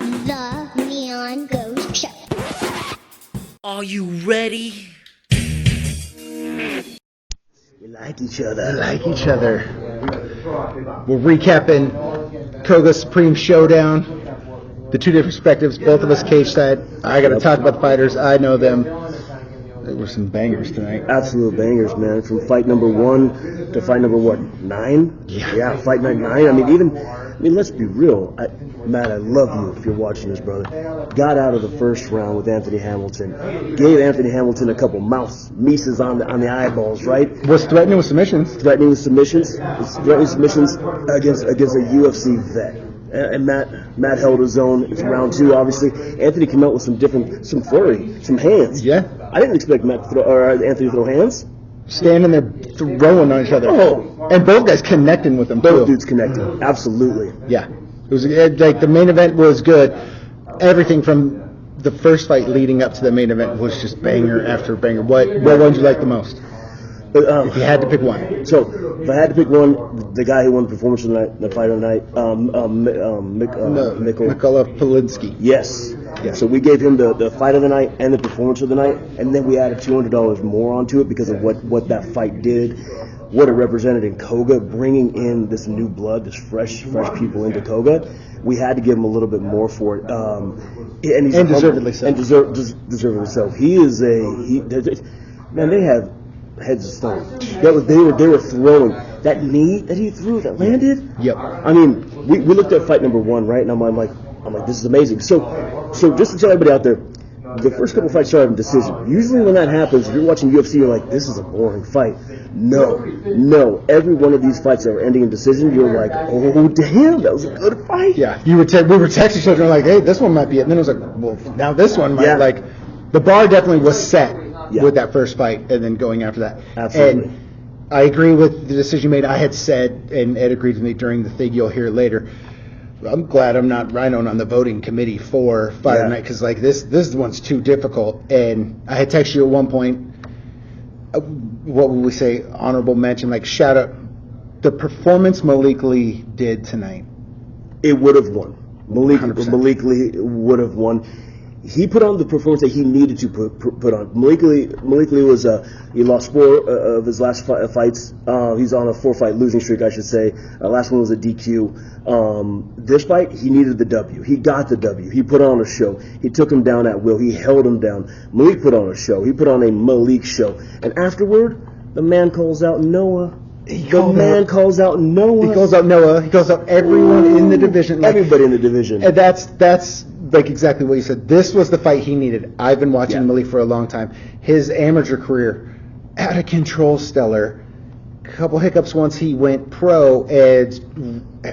The Neon Ghost Show. Are you ready? We like each other. We're recapping CoGa Supreme Showdown. The two different perspectives, both of us cage side. I got to talk about the fighters. I know them. There were some bangers tonight. Absolute bangers, man. From fight number 1 to fight number, 9? Yeah, fight night 9. I mean, let's be real. Matt, I love you if you're watching this, brother. Got out of the first round with Anthony Hamilton. Gave Anthony Hamilton a couple mouses on the eyeballs, right? Was threatening with submissions. Threatening submissions against a UFC vet. And Matt held his own. It's round 2, obviously. Anthony came out with some flurry, some hands. Yeah. I didn't expect Anthony to throw hands. Standing there throwing on each other. Oh. And both guys connecting with them, Both too. dudes connecting. Absolutely. Yeah. It was like the main event was good. Everything from the first fight leading up to the main event was just banger after banger. What one did you like the most? If you had to pick one. So, if I had to pick one, the guy who won the performance of the night, the fight of the night, Mikola Polinsky. Yes. Yeah. So we gave him the fight of the night and the performance of the night, and then we added $200 more onto it because of what that fight did, what it represented in Coga, bringing in this new blood, this fresh people into Coga. We had to give him a little bit more for it, and deservedly so. And deservedly so. Man, they have heads of stone. They were throwing that knee that he threw that landed. Yep. I mean, we looked at fight number 1, right? And I'm like, this is amazing. So just to tell everybody out there, the first couple fights started in decision. Usually when that happens, if you're watching UFC, you're like, this is a boring fight. No. Every one of these fights that are ending in decision, you're like, oh, damn, that was a good fight. Yeah. We were texting each other like, hey, this one might be it. And then it was like, well, now this one might. Yeah. Like, the bar definitely was set with that first fight and then going after that. Absolutely. And I agree with the decision made. I had said, and Ed agreed with me during the thing, you'll hear it later, I'm glad I'm not Ryno on the voting committee for Fight of the Night, because like this one's too difficult. And I had texted you at one point, what would we say, honorable mention, like shout out the performance Malik Lee did tonight. It would have won. Malik 100%. Lee would have won. He put on the performance that he needed to put on. Malik Lee was he lost 4 of his last fights. He's on a 4-fight losing streak, I should say. Last one was a DQ. This fight, he needed the W. He got the W. He put on a show. He took him down at will. He held him down. Malik put on a show. He put on a Malik show. And afterward, the man calls out Noah. He calls out Noah. He calls out Noah. He calls out everyone in the division. Like, everybody in the division. And that's like exactly what you said. This was the fight he needed. I've been watching Malik for a long time. His amateur career, out of control, stellar. A couple hiccups once he went pro, and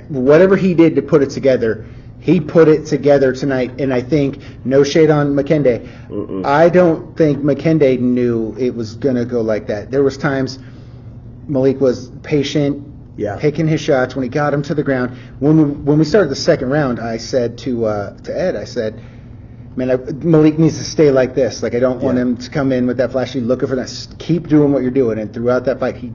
whatever he did to put it together, he put it together tonight. And I think, no shade on McKenday, I don't think McKenday knew it was going to go like that. There was times Malik was patient, taking his shots. When he got him to the ground, when we started the second round, I said to Ed, I said, man, Malik needs to stay like this. Like, I don't want him to come in with that flashy, looking for that. Just keep doing what you're doing. And throughout that fight, he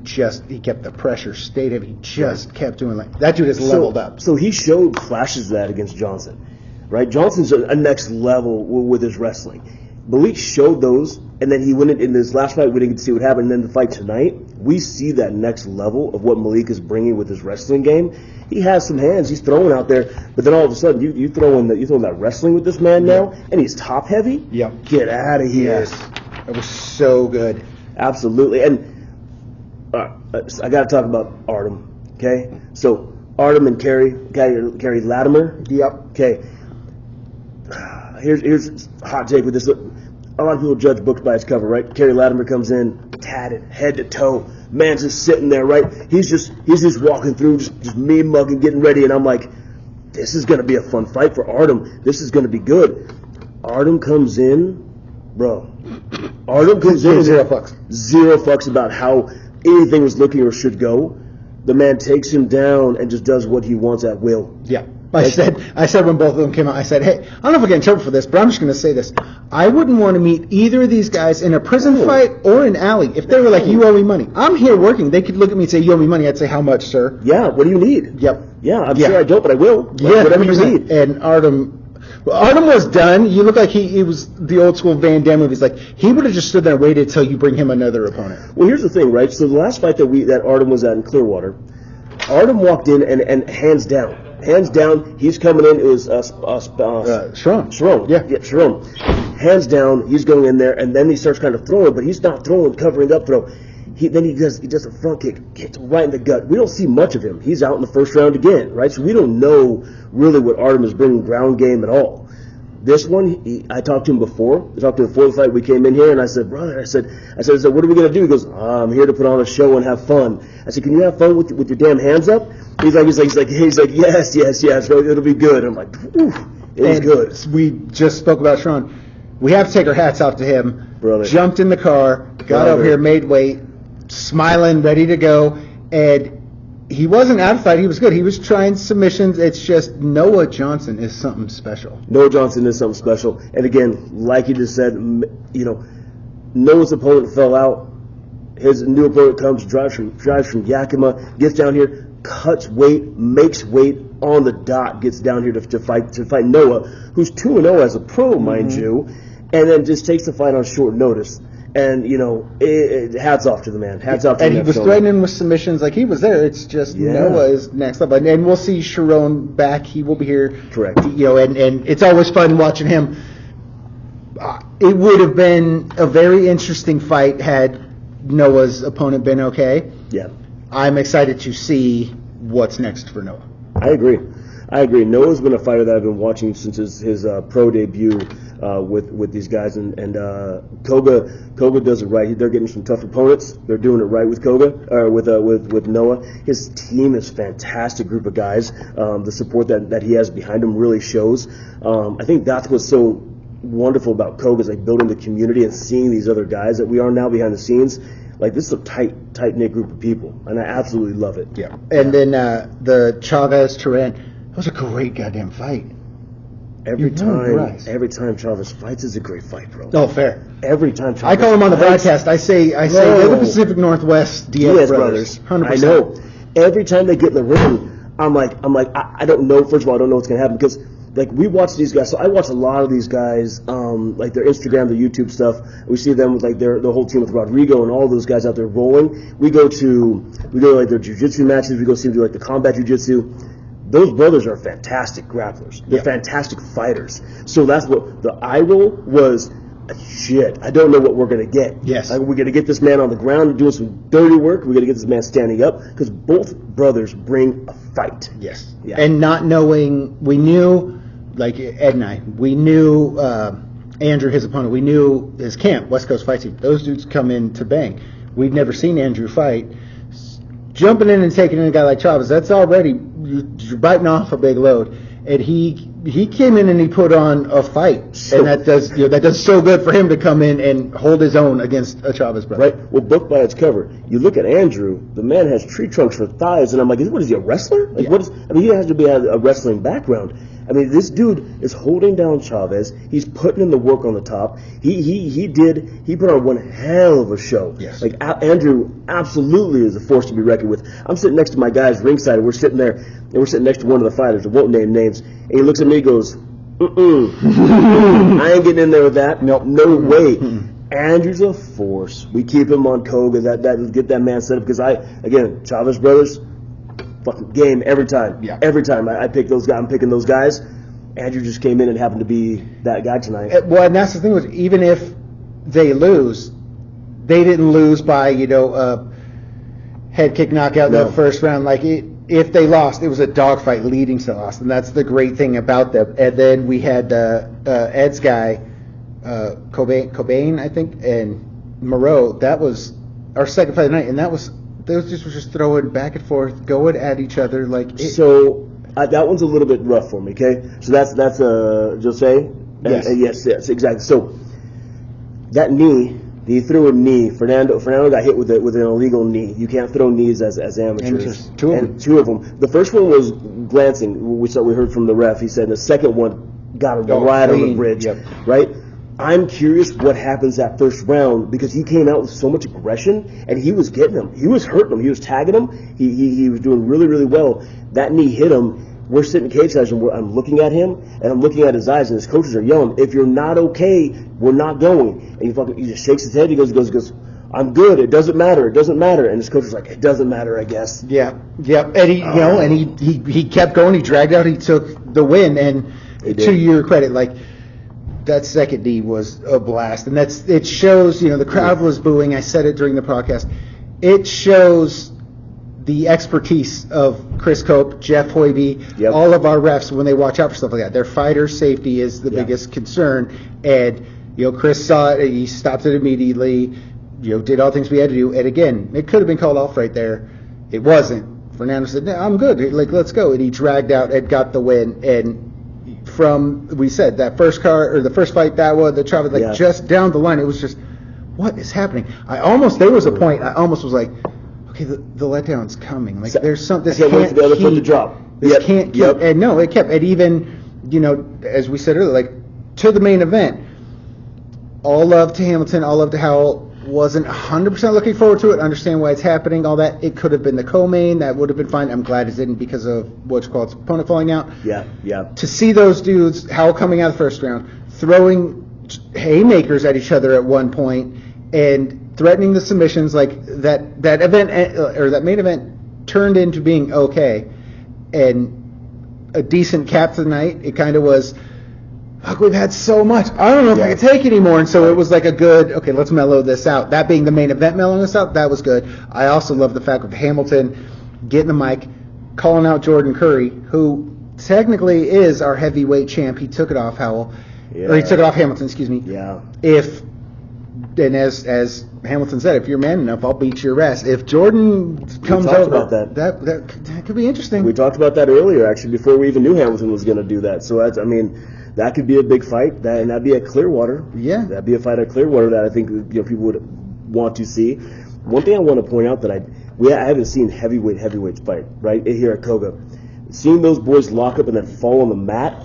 kept the pressure, stayed heavy. He just kept doing like that. Dude has leveled up. So he showed flashes of that against Johnson, right? Johnson's a next level with his wrestling. Malik showed those, and then he went in this last fight. We didn't get to see what happened. And then the fight tonight, we see that next level of what Malik is bringing with his wrestling game. He has some hands. He's throwing out there, but then all of a sudden, you throw that wrestling with this man now, and he's top heavy. Yep. Get out of here. Yes. It was so good. Absolutely. And I got to talk about Artem. Okay, so Artem and Kerry Latimer. Yep. Okay. Here's a hot take with this. A lot of people judge books by its cover, right? Kerry Latimer comes in, tatted, head to toe. Man's just sitting there, right? He's just walking through, just me mugging, getting ready, and I'm like, this is gonna be a fun fight for Artem. This is gonna be good. Artem comes in, bro. Artem comes in. Zero fucks. Zero fucks about how anything was looking or should go. The man takes him down and just does what he wants at will. Yeah. I said when both of them came out, I said, hey, I don't know if I get in trouble for this, but I'm just going to say this. I wouldn't want to meet either of these guys in a prison fight or an alley if they were like, you owe me money. I'm here working. They could look at me and say, you owe me money. I'd say, how much, sir? Yeah, what do you need? Yep. Yeah, I'm sure I don't, but I will. Yeah, whatever you 100%. need. And Artem, Well, Artem was done. You look like he was the old school Van Damme movies. Like, he would have just stood there and waited until you bring him another opponent. Well, here's the thing, right? So the last fight that Artem was at in Clearwater, Artem walked in and hands down, he's coming in. It was Sharon. Yeah, Sharon. Hands down, he's going in there, and then he starts kind of throwing, but he's not throwing, covering up throw. Then he does a front kick, hits right in the gut. We don't see much of him. He's out in the first round again, right? So we don't know really what Artem is bringing ground game at all. This one, I talked to him before. I talked to him before the fight. We came in here, and I said, brother, I said, what are we gonna do? He goes, I'm here to put on a show and have fun. I said, can you have fun with your damn hands up? He's like, yes, bro, it'll be good. I'm like, ooh, it was good. We just spoke about Sharon. We have to take our hats off to him. Brother. Jumped in the car, got over here, made weight, smiling, ready to go, and he wasn't out of fight. He was good. He was trying submissions. It's just Noah Johnson is something special. Noah Johnson is something special. And again, like you just said, Noah's opponent fell out. His new opponent comes, drives from Yakima, gets down here, cuts weight, makes weight on the dot, gets down here to fight Noah, who's 2-0 as a pro, mind you, and then just takes the fight on short notice. And, hats off to the man. Hats off to him. And he was threatening with submissions. Like, he was there. It's just Noah is next up. And we'll see Sharon back. He will be here. Correct. And it's always fun watching him. It would have been a very interesting fight had Noah's opponent been okay. Yeah. I'm excited to see what's next for Noah. I agree. Noah's been a fighter that I've been watching since his pro debut with these guys, and Coga does it right. They're getting some tough opponents. They're doing it right with Coga, with Noah. His team is a fantastic group of guys. The support that he has behind him really shows. I think that's what's so wonderful about Coga is like building the community and seeing these other guys that we are now behind the scenes. Like, this is a tight-knit group of people, and I absolutely love it. Yeah. And then the Chavez-Turan, that was a great goddamn fight. Every time Chavez fights is a great fight, bro. Oh, fair. Every time Chavez I call him on the fights, broadcast. I say they're the Pacific Northwest Diaz brothers. 100%. I know. Every time they get in the ring, I'm like, I don't know. First of all, I don't know what's gonna happen because, like, we watch these guys. So I watch a lot of these guys, like their Instagram, their YouTube stuff. We see them with like the whole team with Rodrigo and all those guys out there rolling. We go to like their jiu-jitsu matches. We go see them do like the combat jiu-jitsu. Those brothers are fantastic grapplers. They're fantastic fighters. So that's what the eye roll was. Shit, I don't know what we're going to get. Yes. We're going to get this man on the ground doing some dirty work. We're going to get this man standing up because both brothers bring a fight. Yes. Yeah. And not knowing, we knew, like Ed and I, we knew Andrew, his opponent. We knew his camp, West Coast Fight Team. Those dudes come in to bang. We'd never seen Andrew fight. Jumping in and taking in a guy like Chavez, that's already, you're biting off a big load. And he came in and he put on a fight, and that does so good for him to come in and hold his own against a Chavez brother. Right. Well, book by its cover. You look at Andrew. The man has tree trunks for thighs, and I'm like, what is he, a wrestler? Like, what is? I mean, he has to be a wrestling background. I mean, this dude is holding down Chavez. He's putting in the work on the top. He put on one hell of a show. Yes. Like, Andrew absolutely is a force to be reckoned with. I'm sitting next to my guys ringside, and we're sitting there, and we're sitting next to one of the fighters. I won't name names. And he looks at me and goes, I ain't getting in there with that. No way. Andrew's a force. We keep him on Coga. That get that man set up because Chavez brothers, fucking game every time. Yeah. Every time I pick those guys, I'm picking those guys. Andrew just came in and happened to be that guy tonight. Well, and that's the thing was, even if they lose, they didn't lose by head kick knockout in the first round. Like, if they lost, it was a dogfight leading to loss, and that's the great thing about them. And then we had Ed's guy, Cobain, I think, and Moreau. That was our second fight of the night, and those dudes were just throwing back and forth, going at each other like. That one's a little bit rough for me. Okay, so that's Jose. Yes. Yes, exactly. So that knee. He threw a knee. Fernando got hit with an illegal knee. You can't throw knees as amateurs. Two of them. The first one was glancing. We heard from the ref. He said the second one got him right on the bridge. Yep. Right? I'm curious what happens that first round because he came out with so much aggression and he was getting him. He was hurting him. He was tagging him. He was doing really, really well. That knee hit him. we're sitting cage-side and I'm looking at him, and I'm looking at his eyes, and his coaches are yelling, if you're not okay, we're not going. And he just shakes his head. He goes, I'm good. It doesn't matter. And his coach was like, it doesn't matter, I guess. Yeah. And he kept going. He dragged out. He took the win. And to your credit, like, that second D was a blast. And it shows, the crowd was booing. I said it during the podcast. It shows the expertise of Chris Cope, Jeff Hoiby, all of our refs when they watch out for stuff like that. Their fighter safety is the biggest concern. And, Chris saw it. He stopped it immediately. Did all things we had to do. And again, it could have been called off right there. It wasn't. Fernando said, no, I'm good. Like, let's go. And he dragged out and got the win. And we said that first fight, that was the travel, just down the line, it was just, what is happening? There was a point, I almost was like, okay, the letdown's coming. Like, there's something, this can't wait for the other foot to drop. This can't keep, and no, it kept. And even, as we said earlier, like, to the main event, all love to Hamilton, all love to Howell. Wasn't 100% looking forward to it, understand why it's happening, all that. It could have been the co-main. That would have been fine. I'm glad it didn't because of what's called opponent falling out. Yeah. To see those dudes, Howell coming out of the first round, throwing haymakers at each other at one point, and threatening the submissions, like that event, or that main event turned into being okay. And a decent cap to the night. It kind of was, fuck, we've had so much. I don't know if I can take anymore. And so it was like a good, okay, let's mellow this out. That being the main event mellowing this out, that was good. I also love the fact of Hamilton getting the mic, calling out Jordan Curry, who technically is our heavyweight champ. He took it off Howell. Or he took it off Hamilton, excuse me. Yeah. As Hamilton said, if you're man enough, I'll beat your ass. If Jordan comes over, about that could be interesting. We talked about that earlier, actually, before we even knew Hamilton was going to do that. So that could be a big fight, and that'd be at Clearwater. Yeah, that'd be a fight at Clearwater that I think people would want to see. One thing I want to point out that I haven't seen heavyweights fight right here at Coga. Seeing those boys lock up and then fall on the mat,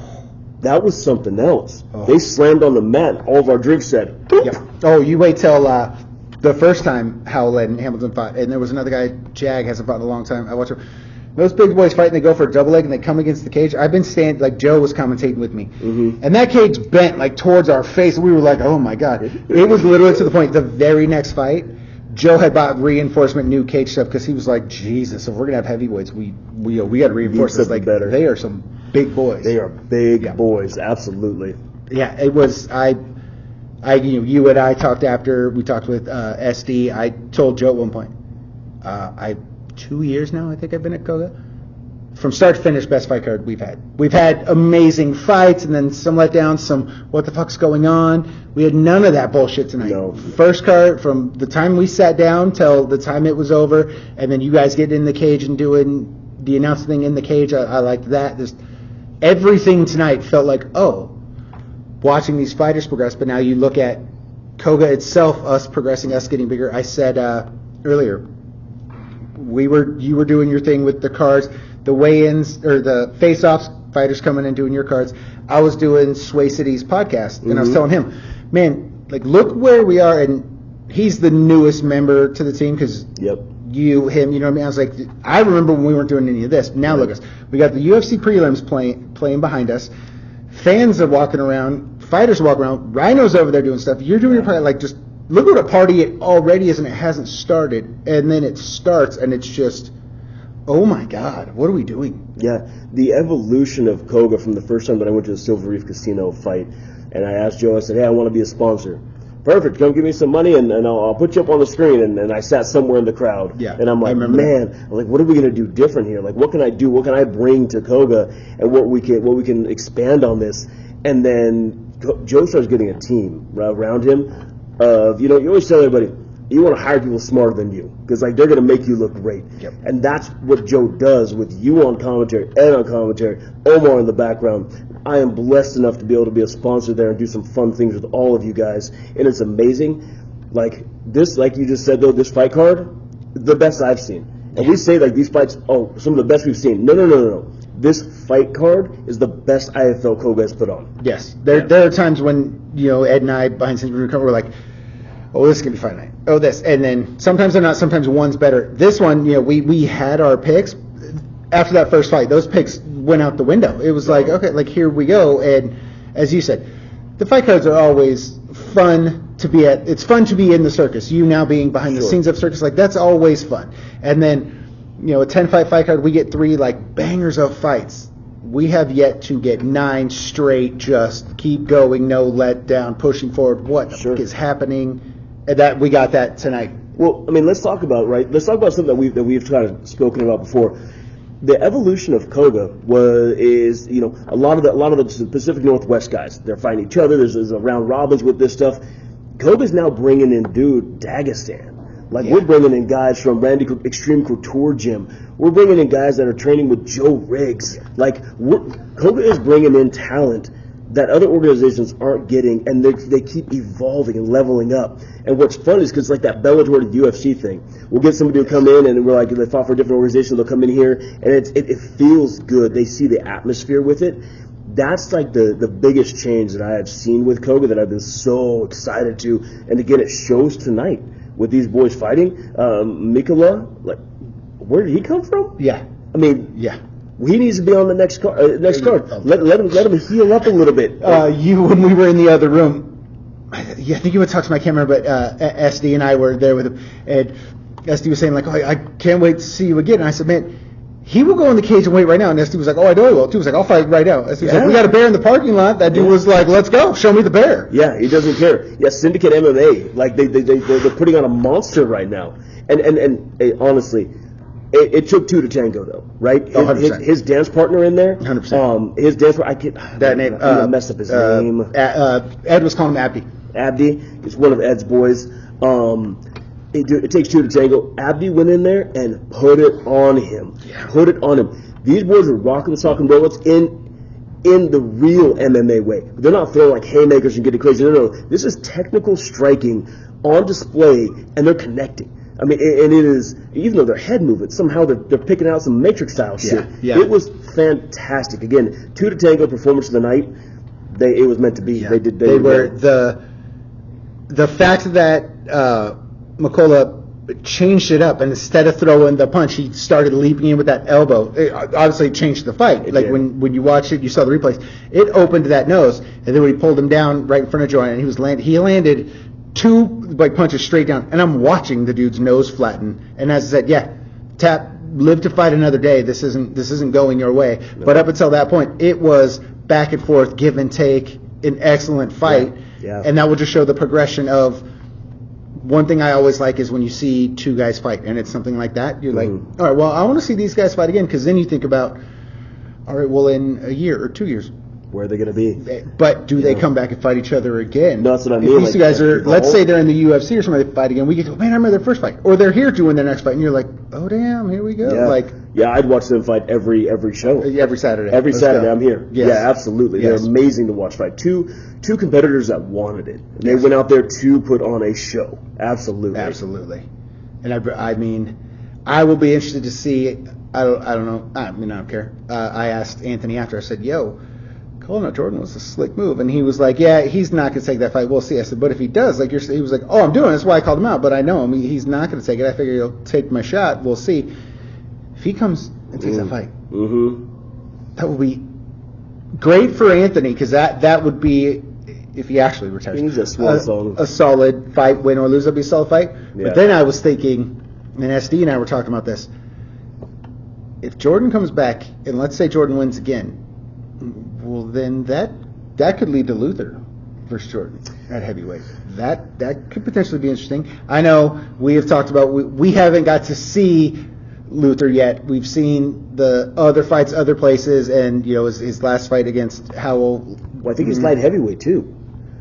that was something else. Oh. They slammed on the mat. All of our drinks said. Yep. Oh, you wait till the first time Howell and Hamilton fought, and there was another guy, Jag, hasn't fought in a long time. I watch him. Those big boys fight and they go for a double leg and they come against the cage. I've been standing, like Joe was commentating with me. Mm-hmm. And that cage bent like towards our face. And we were like, oh my God. It was literally to the point, the very next fight, Joe had bought reinforcement new cage stuff because he was like, Jesus, if we're going to have heavyweights, we got to reinforce this. Like, better. They are some big boys. They are big boys, absolutely. Yeah, it was, you and I talked after, we talked with SD. I told Joe at one point, 2 years now, I think I've been at Coga. From start to finish, best fight card we've had. We've had amazing fights, and then some letdowns, some what the fuck's going on. We had none of that bullshit tonight. No. First card, from the time we sat down till the time it was over, and then you guys getting in the cage and doing the announcing thing in the cage, I liked that. Just everything tonight felt like, watching these fighters progress, but now you look at Coga itself, us progressing, us getting bigger. I said earlier, you were doing your thing with the cards, the weigh-ins or the face-offs, fighters coming and doing your cards. I was doing Sway City's podcast, and I was telling him, man, like, look where we are, and he's the newest member to the team because you, him, you know what I mean? I was like, I remember when we weren't doing any of this. Now look at us. We got the UFC prelims playing behind us. Fans are walking around. Fighters are walking around. Ryno's over there doing stuff. You're doing your part, like, just look what a party it already is, and it hasn't started. And then it starts, and it's just, oh my God, what are we doing? Yeah, the evolution of Coga from the first time that I went to the Silver Reef Casino fight, and I asked Joe, I said, hey, I want to be a sponsor. Perfect, come give me some money, and I'll put you up on the screen. And I sat somewhere in the crowd. Yeah, and I'm like, man, I'm like, what are we going to do different here? Like, what can I do? What can I bring to Coga, and what we can expand on this? And then Joe starts getting a team around him. You always tell everybody, you want to hire people smarter than you, because like they're going to make you look great. Yep. And that's what Joe does with you on commentary and on commentary, Omar in the background. I am blessed enough to be able to be a sponsor there and do some fun things with all of you guys, and it's amazing. Like this, like you just said though, this fight card, the best I've seen. And we say like these fights, some of the best we've seen. No. This fight card is the best I have felt Coga has put on. Yes, there are times when Ed and I behind the scenes we're like, oh, this is going to be fight night. Oh, this. And then sometimes they're not. Sometimes one's better. This one, we had our picks. After that first fight, those picks went out the window. It was like, okay, like here we go. And as you said, the fight cards are always fun to be at. It's fun to be in the circus. You now being behind the scenes of circus, like that's always fun. And then, a 10-fight fight card, we get 3 like bangers of fights. We have yet to get 9 straight, just keep going, no let down, pushing forward. What is happening? And that we got that tonight. Well, I mean, let's talk about something that we've kind of spoken about before. The evolution of Coga is a lot of the Pacific Northwest guys. They're fighting each other. There's a round robins with this stuff. Koga's now bringing in Dagestan. Like we're bringing in guys from Randy Extreme Couture Gym. We're bringing in guys that are training with Joe Riggs. Like Coga is bringing in talent that other organizations aren't getting, and they keep evolving and leveling up. And what's fun is because like that Bellator to UFC thing, we'll get somebody to come in, and we're like, they fought for a different organization, they'll come in here, and it feels good. They see the atmosphere with it. That's like the biggest change that I have seen with Coga that I've been so excited to. And again, it shows tonight with these boys fighting. Mikola, like, where did he come from? Yeah. I mean, yeah. He needs to be on the next card. Let him heal up a little bit. When we were in the other room, I think you would talk to my camera, but SD and I were there with him, and SD was saying like, "Oh, I can't wait to see you again." And I said, "Man, he will go in the cage and wait right now." And SD was like, "Oh, I know he will." He was like, "I'll fight right now." SD was like, "We got a bear in the parking lot." That dude was like, "Let's go, show me the bear." Yeah, he doesn't care. Yeah, Syndicate MMA, like they're putting on a monster right now, and honestly. It took 2 to tango, though, right? His dance partner in there. 100%. His dance partner, that name. I messed up his name. Ed was calling him Abdi. Abdi is one of Ed's boys. It takes 2 to tango. Abdi went in there and put it on him. Yeah. Put it on him. These boys are rocking the talking bullets in the real MMA way. They're not throwing like haymakers and getting crazy. No. This is technical striking on display, and they're connecting. I mean, and it is, even though they're head moving, somehow they're picking out some Matrix style shit. Yeah. It was fantastic. Again, 2 to tango performance of the night. It was meant to be. Yeah. They were the fact that McCullough changed it up, and instead of throwing the punch, he started leaping in with that elbow. It obviously changed the fight. When you watch it, you saw the replays. It opened that nose, and then when he pulled him down right in front of Joy, and he landed 2 like punches straight down, and I'm watching the dude's nose flatten. And as I said, tap, live to fight another day. This isn't going your way. No. But up until that point, it was back and forth, give and take, an excellent fight. Yeah. And that will just show the progression of. One thing I always like is when you see 2 guys fight, and it's something like that. You're like, all right, well, I want to see these guys fight again, because then you think about, all right, well, in a year or 2 years. Where are they going to be? But do they come back and fight each other again? No, that's what I mean. If these 2 guys are, let's say they're in the UFC or something, they fight again, we get to, man, I remember their first fight. Or they're here doing their next fight, and you're like, oh, damn, here we go. Yeah, I'd watch them fight every show. Every Saturday. Every Saturday, I'm here. Yes. Yeah, absolutely. Yes. They're amazing to watch fight. Two competitors that wanted it. And they went out there to put on a show. Absolutely. Absolutely. And I mean, I will be interested to see, I don't know, I mean, I don't care. I asked Anthony after, I said, yo, calling out Jordan was a slick move, and he was like, "Yeah, he's not going to take that fight. We'll see." I said, "But if he does, like he was like, oh, I'm doing it. That's why I called him out. But I know him. He's not going to take it. I figure he'll take my shot. We'll see." If he comes and takes that fight, that will be great for Anthony, because that would be, if he actually retires, a solid fight, win or lose. That'd be a solid fight. Yeah. But then I was thinking, and SD and I were talking about this. If Jordan comes back, and let's say Jordan wins again. Well, then that could lead to Luther versus Jordan at heavyweight. That could potentially be interesting. I know we have talked about we haven't got to see Luther yet. We've seen the other fights other places, and his last fight against Howell. Well, I think he's light heavyweight too.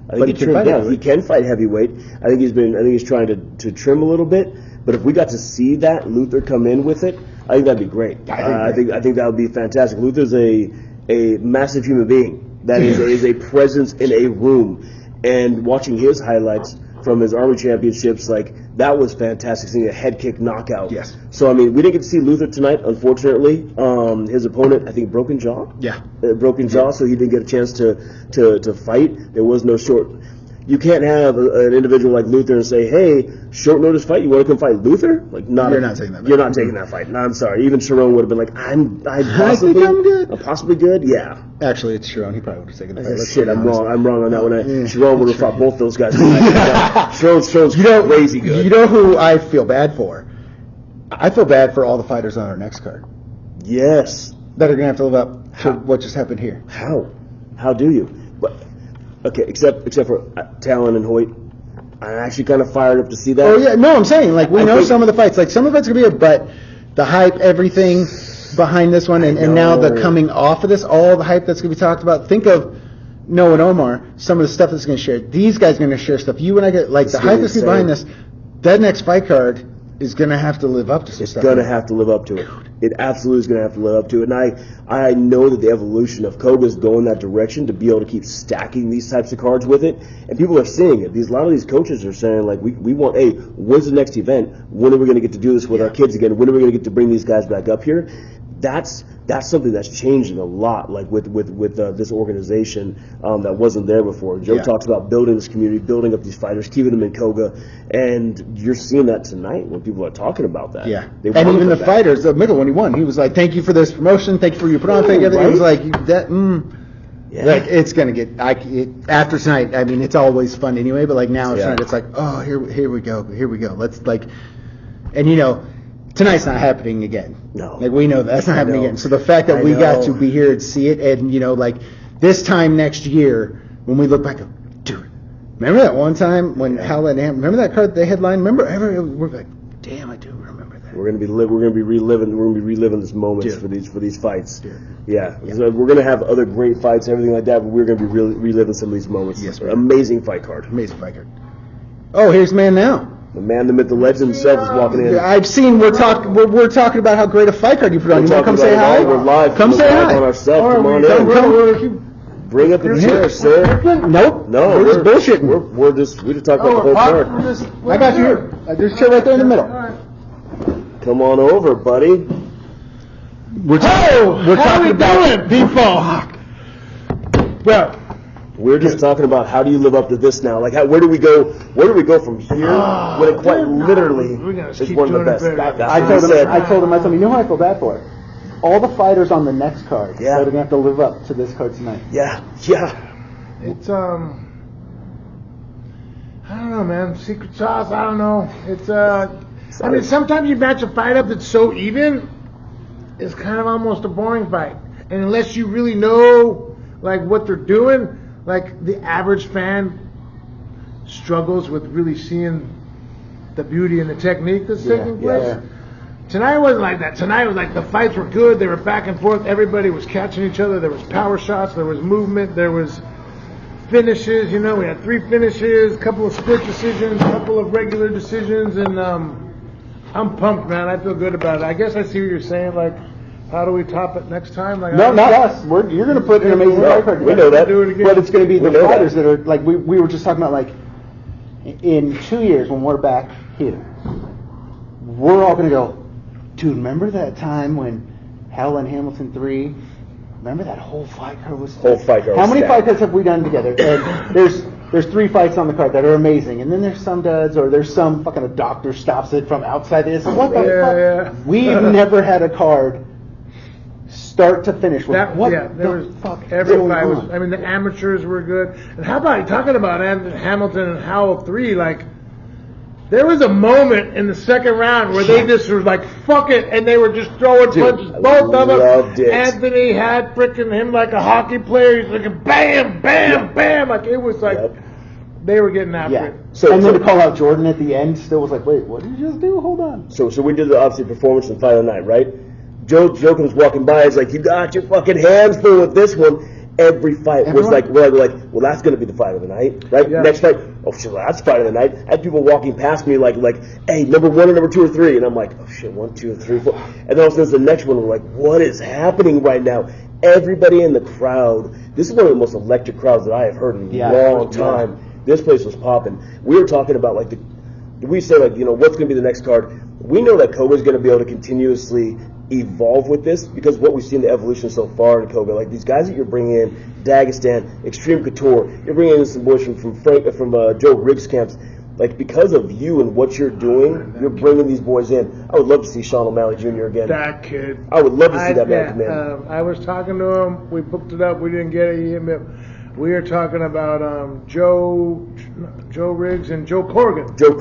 I think he can fight heavyweight. I think he's trying to trim a little bit. But if we got to see that Luther come in with it, I think that'd be great. I think that would be fantastic. Luther's a massive human being that is a presence in a room, and watching his highlights from his Army championships, like that was fantastic, seeing a head kick knockout. Yes. So I mean, we didn't get to see Luther tonight, unfortunately. His opponent, I think, broken jaw. Yeah. Broken jaw, so he didn't get a chance to fight. There was no short. You can't have an individual like Luther and say, "Hey, short notice fight. You want to come fight Luther?" Like, You're not taking that. You're not taking that fight. No, I'm sorry. Even Sharon would have been like, "I'm I think I'm good. possibly good." Yeah. Actually, it's Sharon. He probably would have taken the fight. Let's Shit, be I'm honest. wrong. I'm wrong on that one. Yeah. Sharon would have fought both those guys. Sharon's crazy good. You know who I feel bad for? I feel bad for all the fighters on our next card Yes. that are going to have to live up to what just happened here. How? How do you? But, okay, except for Talon and Hoyt. I'm actually kind of fired up to see that. Oh yeah, no, I'm saying like we I know think- some of the fights, like some of it's gonna be, but the hype, everything behind this one, and now the know. coming off of this, all the hype that's gonna be talked about. Think of Noah and Omar, some of the stuff that's gonna share. These guys are gonna share stuff. You and I get like It's the gonna hype be that's gonna be behind this. That next fight card is gonna have to live up to some It's stuff. going to have to live up to it. It absolutely is going to have to live up to it. And I know that the evolution of Coga is going that direction to be able to keep stacking these types of cards with it. And people are seeing it. A lot of these coaches are saying, like, we want, hey, when's the next event? When are we going to get to do this with our kids again? When are we going to get to bring these guys back up here? That's something that's changing a lot, like with this organization that wasn't there before. Joe talks about building this community, building up these fighters, keeping them in Coga, and you're seeing that tonight when people are talking about that. Yeah, They and want even to the come back. fighters, the middle when he won, he was like, "Thank you for this promotion, thank you for your put on, thank you." Everything. It was like that. Yeah. Like it's gonna get after tonight. I mean, it's always fun anyway, but like now tonight, it's like, oh, here we go. Let's like, and tonight's not happening again. No. Like we know that's not happening know. again. So the fact that I we got know. to be here and see it, and like this time next year when we look back, dude, remember that one time when Howland, remember that card they headlined? Remember, we're like, damn, I do remember that. We're gonna be reliving this moments for these fights. Yeah. So we're gonna have other great fights, everything like that, but we're gonna be reliving some of these moments. Yes, we are. Amazing fight card. Amazing fight card. Oh, here's man now. The man, the myth, the legend himself is walking in. I've seen we're talking about how great a fight card you put on. You want to come say hi? We're live. Come We're say live hi. on ourselves. Come on in. Bring up the chair, sir. Nope. No, we're just bullshitting. We're just talking about the whole card. I got you here. There's a chair right there in the middle. Come on over, buddy. We're talking about people. Well, we're just talking about how do you live up to this now? Like, where do we go? Where do we go from here? When it quite literally is one of the best. I told him, you know who I feel bad for? All the fighters on the next card that are gonna have to live up to this card tonight. Yeah. It's I don't know, man. Secret sauce. I don't know. It's I mean, sometimes you match a fight up that's so even, it's kind of almost a boring fight. And unless you really know like what they're doing, like the average fan struggles with really seeing the beauty and the technique that's taking place. Yeah. Tonight wasn't like that. Tonight was like the fights were good. They were back and forth. Everybody was catching each other. There was power shots. There was movement. There was finishes. We had 3 finishes, a couple of split decisions, a couple of regular decisions, and I'm pumped, man. I feel good about it. I guess I see what you're saying. Like, how do we top it next time? Like, No, not us. You're going to put an amazing fight card. We know that. Do it again. But it's going to be We the know fighters that. that are like we were just talking about. Like in 2 years when we're back here, we're all going to go, dude. Remember that time when Hell and Hamilton 3? Remember that whole fight card was. Whole fight card How was many stacked. fight cards have we done together? And there's 3 fights on the card that are amazing, and then there's some duds, or there's some fucking a doctor stops it from outside this. What the fuck? Yeah. We've never had a card start to finish with There was fuck every going fight was. on? I mean, the amateurs were good. And how about talking about Hamilton and Howell 3? Like, there was a moment in the second round where they just were like, "Fuck it," and they were just throwing punches. Both of them. loved it. Anthony had freaking him like a hockey player. He's like, bam, bam, bam. Like it was like they were getting after it. So, and then so, to call out Jordan at the end still was like, wait, what did you just do? Hold on. so we did the obviously performance and fight of the night, right? Joe comes walking by. He's like, "You got your fucking hands full with this one." Every fight was like, we're like, well, that's going to be the fight of the night, right? Yeah. Next fight, oh shit, well, that's fight of the night. I had people walking past me like, hey, number 1 or number 2 or 3, and I'm like, oh shit, 1, 2, 3, 4, and then all of a sudden the next one, we're like, what is happening right now? Everybody in the crowd. This is one of the most electric crowds that I have heard in a long time. This place was popping. We were talking about we say what's going to be the next card. We know that Coga's going to be able to continuously evolve with this, because what we've seen the evolution so far in Coga, like these guys that you're bringing in, Dagestan, Extreme Couture, you're bringing in some boys from Joe Riggs camps. Like, because of you and what you're doing, you're bringing these boys in. I would love to see Sean O'Malley Jr. again. That kid. I would love to see that man come in. I was talking to him. We booked it up. We didn't get it. He hit me up. We are talking about Joe Riggs and Joe Corrigan. Joe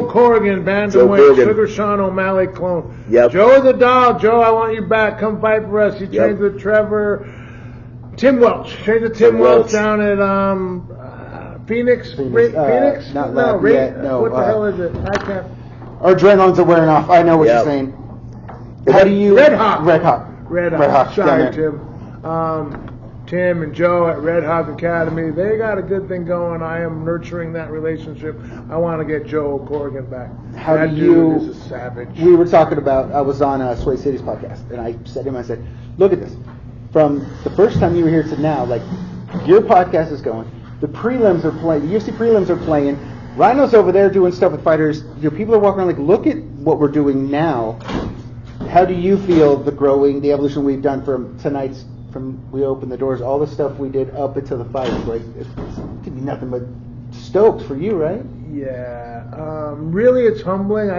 Corrigan, bantamweight, Sugar Sean O'Malley clone. Yep. Joe the dog. Joe, I want you back. Come fight for us. He trains with Tim Welch. Trains with Tim Welch down at Phoenix. Phoenix? Not no, no. What the hell is it? I can't. Our adrenaline's are wearing off. I know what you're saying. How do you? Red Hawk. Red Hawk. Sorry, Tim. Tim and Joe at Red Hawk Academy, they got a good thing going. I am nurturing that relationship. I want to get Joe Corrigan back. That dude is a savage. We were talking about, I was on Sway City's podcast, and I said to him, I said, look at this. From the first time you were here to now, like, your podcast is going. The prelims are playing. The UFC prelims are playing. Ryno's over there doing stuff with fighters. Your people are walking around like, look at what we're doing now. How do you feel the evolution we've done from tonight's, from we opened the doors, all the stuff we did up until the fight? Like, it could be nothing but stoked for you, right? Yeah. Really, it's humbling.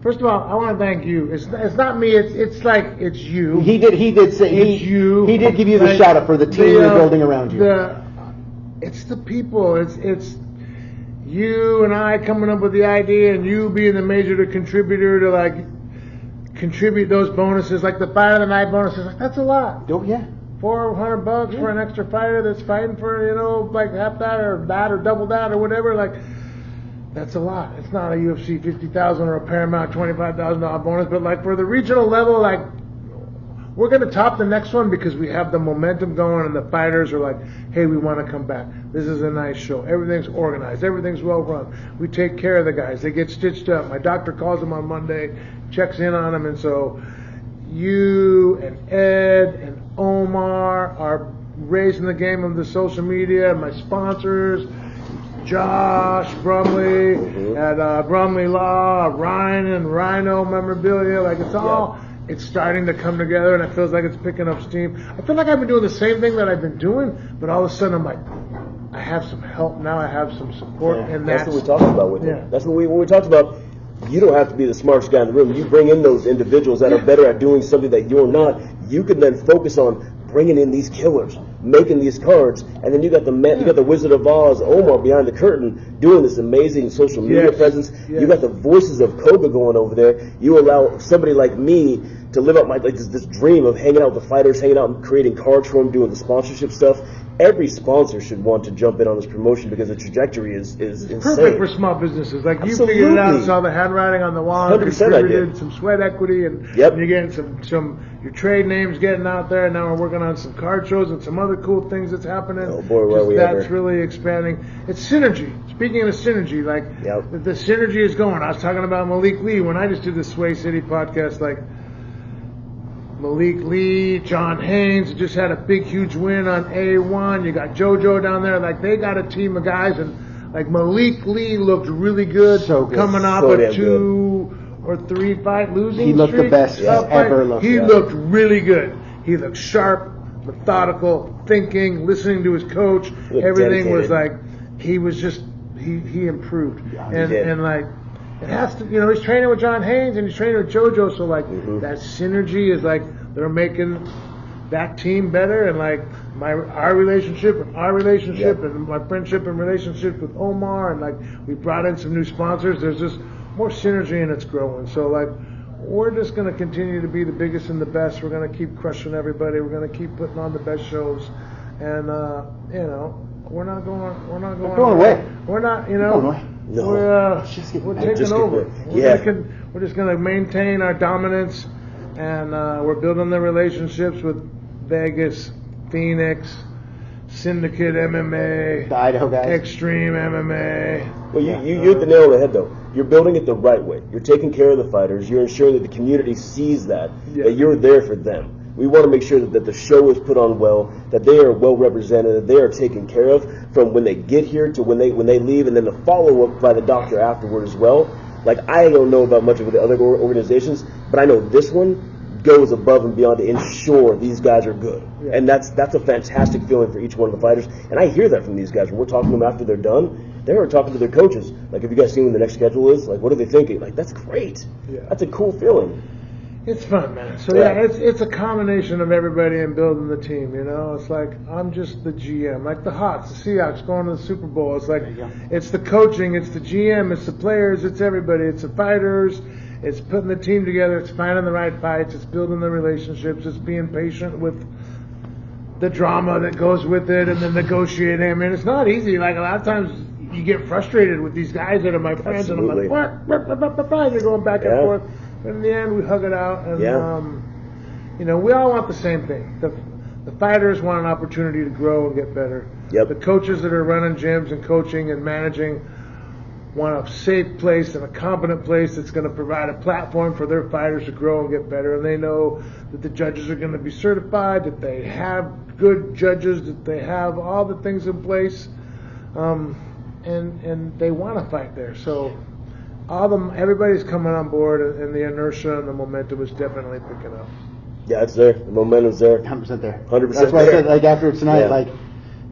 First of all, I want to thank you. It's not me. It's like it's you. He did say it's you. He did give you the shout out for the team you're building around you. It's the people. It's you and I coming up with the idea, and you being the major contributor to like contribute those bonuses, like the fight of the night bonuses. Like, that's a lot. Oh yeah. $400 for an extra fighter that's fighting for, like half that or double that or whatever. Like, that's a lot. It's not a UFC $50,000 or a Paramount $25,000 bonus, but like for the regional level, like we're going to top the next one because we have the momentum going and the fighters are like, hey, we want to come back. This is a nice show. Everything's organized. Everything's well run. We take care of the guys. They get stitched up. My doctor calls them on Monday, checks in on them, and so you and Ed and Omar are raising the game of the social media. My sponsors, Josh Brumley at Brumley Law, Ryan and Ryno Memorabilia. Like, it's all, it's starting to come together, and it feels like it's picking up steam. I feel like I've been doing the same thing that I've been doing, but all of a sudden I'm like, I have some help now. I have some support, and that's what we talked about with it. That's what we talked about. You don't have to be the smartest guy in the room. You bring in those individuals that are better at doing something that you're not. You can then focus on bringing in these killers, making these cards, and then you got the Wizard of Oz, Omar, behind the curtain, doing this amazing social media presence. You got the voices of Coga going over there. You allow somebody like me to live out this dream of hanging out with the fighters, hanging out and creating cards for them, doing the sponsorship stuff. Every sponsor should want to jump in on this promotion because the trajectory is insane. Perfect for small businesses. Like, you figured it out, saw the handwriting on the wall, 100% contributed some sweat equity, and you're getting some your trade names getting out there. And now we're working on some card shows and some other cool things that's happening. Oh boy, where we that's really expanding. It's synergy. Speaking of synergy, like the synergy is going. I was talking about Malik Lee when I just did the Sway City podcast. Like, Malik Lee, John Haynes just had a big, huge win on A1. You got JoJo down there. Like, they got a team of guys, and like Malik Lee looked really good, coming off a 2 or 3 fight losing streak. He looked the best ever looked. He looked really good. He looked sharp, methodical, thinking, listening to his coach. Everything was like, he was just, he improved. And like, it has to, he's training with John Haynes and he's training with JoJo, so like that synergy is like, they're making that team better, and like our relationship and my friendship and relationship with Omar, and like we brought in some new sponsors. There's just more synergy and it's growing. So like, we're just going to continue to be the biggest and the best. We're going to keep crushing everybody. We're going to keep putting on the best shows, and we're not going away. We're not, No. We're taking over. We're just going to maintain our dominance, and we're building the relationships with Vegas, Phoenix, Syndicate MMA, the Idaho guys, Extreme MMA. Well, you hit the nail on the head, though. You're building it the right way. You're taking care of the fighters. You're ensuring that the community sees that you're there for them. We want to make sure that the show is put on well, that they are well represented, that they are taken care of from when they get here to when they leave, and then the follow-up by the doctor afterward as well. Like, I don't know about much of the other organizations, but I know this one goes above and beyond to ensure these guys are good. Yeah. And that's a fantastic feeling for each one of the fighters. And I hear that from these guys. When we're talking to them after they're done, they're talking to their coaches. Like, have you guys seen what the next schedule is? Like, what are they thinking? Like, that's great. Yeah. That's a cool feeling. It's fun, man. So yeah, it's a combination of everybody and building the team. You know, it's like I'm just the GM, like the Hawks, the Seahawks going to the Super Bowl. It's like it's the coaching, it's the GM, it's the players, it's everybody, it's the fighters, it's putting the team together, it's finding the right fights, it's building the relationships, it's being patient with the drama that goes with it, and then negotiating. I mean, it's not easy. Like a lot of times you get frustrated with these guys that are my friends, Absolutely. and I'm like, you're going back and forth. But in the end, we hug it out, and you know, we all want the same thing. The fighters want an opportunity to grow and get better. Yep. The coaches that are running gyms and coaching and managing want a safe place and a competent place that's going to provide a platform for their fighters to grow and get better. And they know that the judges are going to be certified, that they have good judges, that they have all the things in place, and they want to fight there. So. Everybody's coming on board, and the inertia and the momentum is definitely picking up. Yeah, it's there. The momentum's there. 100% there. 100% That's why I said, like, after tonight, Yeah. like,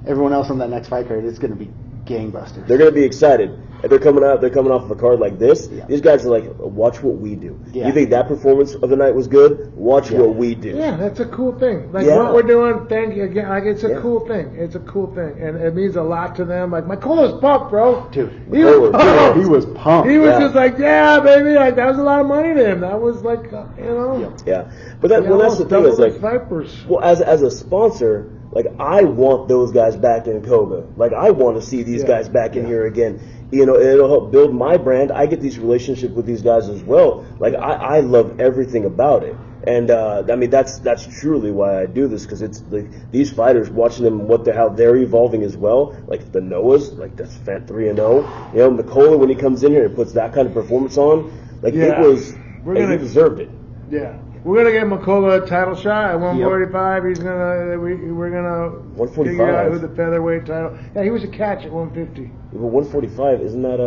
everyone else on that next fight card, it's going to be gangbusters. They're going to be excited. If they're coming off of a card like this, these guys are like, watch what we do. Yeah. You think that performance of the night was good? Watch what we do. Yeah, that's a cool thing. Like what we're doing, thank you again. Like it's a cool thing. It's a cool thing, and it means a lot to them. Like Mikola's pumped, bro. Dude, he was pumped. He was pumped. He was just like, yeah, baby. Like that was a lot of money to him. That was like, you know. Yeah, but that's the thing is like, Vipers. well, as a sponsor. Like, I want those guys back in Coga. Like, I want to see these guys back in here again. You know, it'll help build my brand. I get these relationships with these guys as well. Like, I love everything about it. And, I mean, that's truly why I do this, because it's like these fighters, watching them, how they're evolving as well. Like, the Noahs, like, that's 3-0. You know, Mikola, when he comes in here and puts that kind of performance on, like, he deserved it. Yeah. We're gonna get Mikola a title shot at 145. He's gonna we're gonna 145. figure out who the featherweight title. Yeah, he was a catch at 150. But 145 isn't that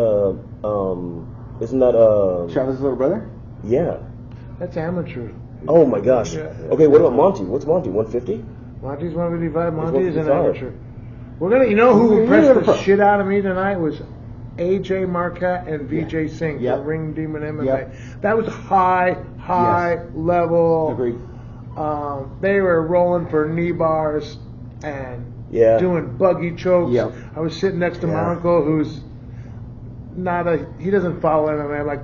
Travis' little brother? Yeah. That's amateur. Oh my gosh. Okay, what about Monty? What's Monty? 150? Monty's 155. Monty is an amateur. We're gonna. You know who impressed the shit out of me tonight was AJ Marquette and VJ Singh, the Ring Demon MMA. That was high level. Agreed. They were rolling for knee bars and doing buggy chokes. Yep. I was sitting next to my uncle, who's he doesn't follow MMA. Like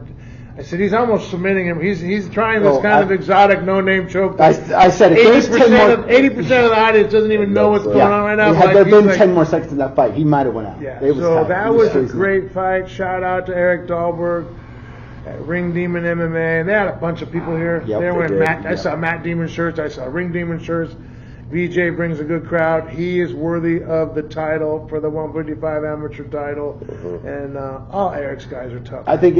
I said, he's almost submitting him. He's trying this kind of exotic no-name choke. I said if 80% of the audience doesn't even know what's going on right now. Had there been 10 more seconds in that fight, he might have went out. Yeah. So that was a great fight. Shout out to Eric Dahlberg, Ring Demon MMA. They had a bunch of people here. Yep, they were wearing I saw Matt Demon shirts. I saw Ring Demon shirts. VJ brings a good crowd. He is worthy of the title for the 155 amateur title, and all Eric's guys are tough. I think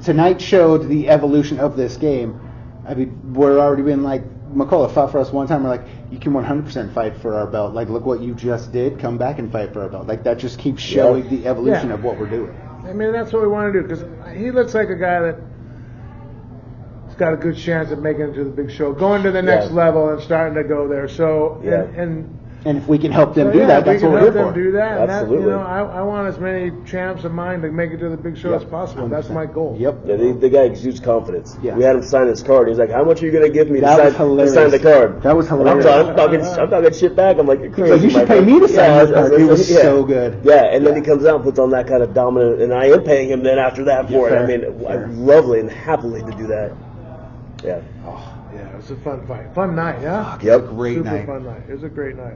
tonight showed the evolution of this game. I mean, we're already been like, McCullough fought for us one time. We're like, you can 100% fight for our belt. Like, look what you just did. Come back and fight for our belt. Like, that just keeps showing the evolution of what we're doing. I mean, that's what we want to do, because he looks like a guy that's got a good chance of making it to the big show, going to the next level and starting to go there. So, and if we can help them do that, that's what we're here for. Help them do that. Absolutely. And I want as many champs of mine to make it to the big show as possible. 100%. That's my goal. Yep. Yeah, the guy exudes confidence. Yeah. We had him sign his card. He's like, "How much are you going to give me to the sign card?" That was hilarious. I'm talking shit back. I'm like, "You're crazy." Like, you should pay me to sign the card. It was so good. Yeah, and then he comes out and puts on that kind of dominant, and I am paying him then after that for it. I mean, lovely and happily to do that. Yeah. Oh, yeah, it was a fun fight. Fun night, yeah? Yep. Great Super night. Fun night. It was a great night.